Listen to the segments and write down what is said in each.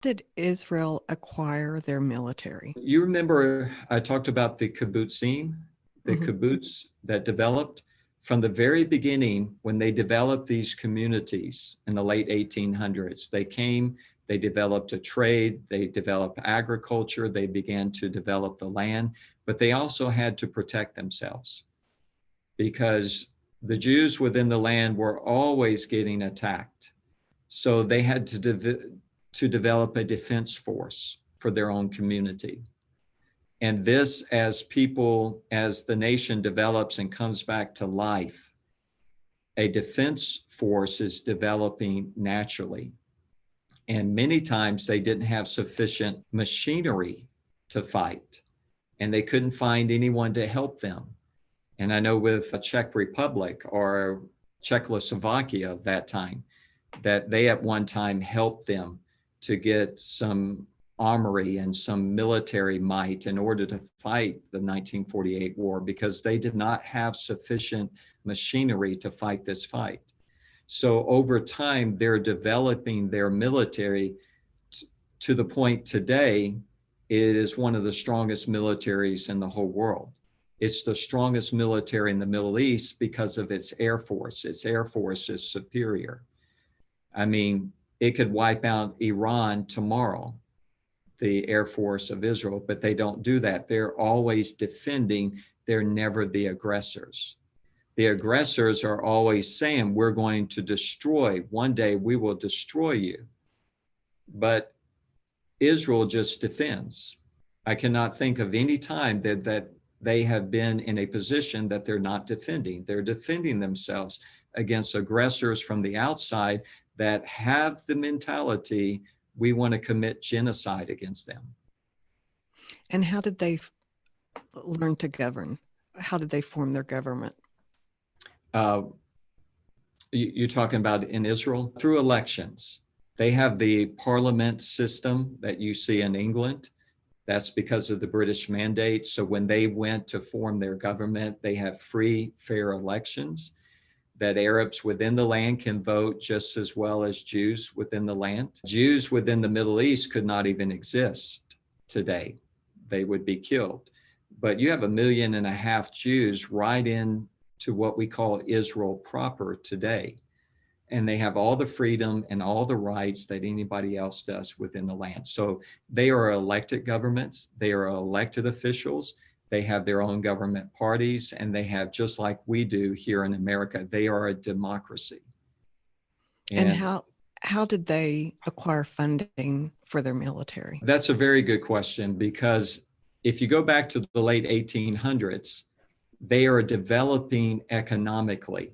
Did Israel acquire their military? You remember I talked about the kibbutzim, the Mhm. kibbutz that developed from the very beginning when they developed these communities in the late 1800s. They came, they developed a trade, they developed agriculture, they began to develop the land, but they also had to protect themselves because the Jews within the land were always getting attacked. So they had to develop a defense force for their own community. And this, as the nation develops and comes back to life, a defense force is developing naturally. And many times they didn't have sufficient machinery to fight, and they couldn't find anyone to help them. And I know with the Czech Republic or Czechoslovakia of that time, that they at one time helped them to get some armory and some military might in order to fight the 1948 war because they did not have sufficient machinery to fight this fight. So over time, they're developing their military to the point today, it is one of the strongest militaries in the whole world. It's the strongest military in the Middle East because of its air force. Its air force is superior. I mean, it could wipe out Iran tomorrow, the Air Force of Israel, but they don't do that. They're always defending. They're never the aggressors. The aggressors are always saying, we're going to destroy. One day we will destroy you. But Israel just defends. I cannot think of any time that they have been in a position that they're not defending. They're defending themselves against aggressors from the outside that have the mentality, we want to commit genocide against them. And how did they learn to govern? How did they form their government? You're talking about in Israel? Through elections. They have the parliament system that you see in England. That's because of the British mandate. So when they went to form their government, they have free, fair elections that Arabs within the land can vote just as well as Jews within the land. Jews within the Middle East could not even exist today. They would be killed. But you have 1.5 million Jews right in to what we call Israel proper today. And they have all the freedom and all the rights that anybody else does within the land. So they are elected governments, they are elected officials, they have their own government parties, and they have, just like we do here in America, they are a democracy. And how did they acquire funding for their military? That's a very good question, because if you go back to the late 1800s, they are developing economically.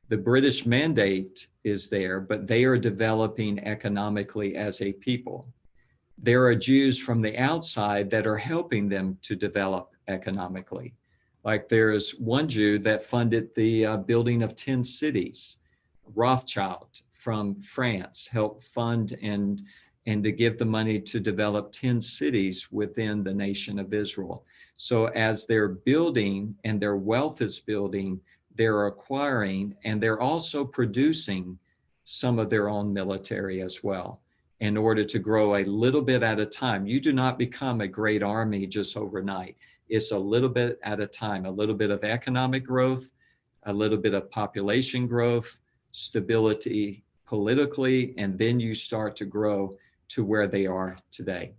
The British mandate is there, but they are developing economically as a people. There are Jews from the outside that are helping them to develop economically. Like there's one Jew that funded the building of 10 cities. Rothschild from France helped fund and to give the money to develop 10 cities within the nation of Israel. So as they're building and their wealth is building, they're acquiring and they're also producing some of their own military as well in order to grow a little bit at a time. You do not become a great army just overnight. It's a little bit at a time, a little bit of economic growth, a little bit of population growth, stability politically, and then you start to grow to where they are today.